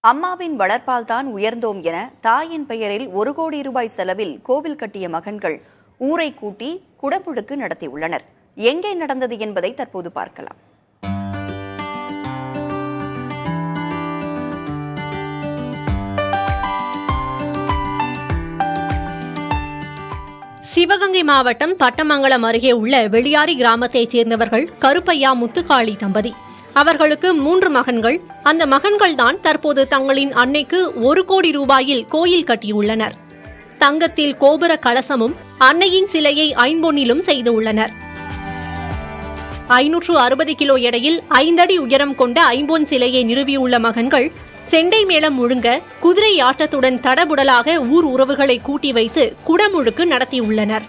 அம்மாவின் வளர்ப்பால் தான் உயர்ந்தோம் என தாயின் பெயரில் 1 கோடி ரூபாய் செலவில் கோவில் கட்டிய மகன்கள் ஊரை கூட்டி குடமுழுக்கு நடத்தியுள்ளனர். எங்கே நடந்தது என்பதை தற்போது பார்க்கலாம். சிவகங்கை மாவட்டம் தட்டமங்கலம் அருகே உள்ள வெளியாரி கிராமத்தைச் சேர்ந்தவர்கள் கருப்பையா முத்துக்காளி தம்பதி. அவர்களுக்கு 3 மகன்கள். அந்த மகன்கள்தான் தற்போது தங்களின் அன்னைக்கு 1 கோடி ரூபாயில் கோயில் கட்டியுள்ளனர். தங்கத்தில் கோபுர கலசமும் அன்னையின் சிலையை ஐம்பொன்னிலும் செய்துள்ளனர். 560 கிலோ எடையில் 5 அடி உயரம் கொண்ட ஐம்பொன் சிலையை நிறுவியுள்ள மகன்கள் செண்டை மேளம் முழுங்க குதிரை ஆட்டத்துடன் தடபுடலாக ஊர் உறவுகளை கூட்டி வைத்து குடமுழுக்கு நடத்தியுள்ளனர்.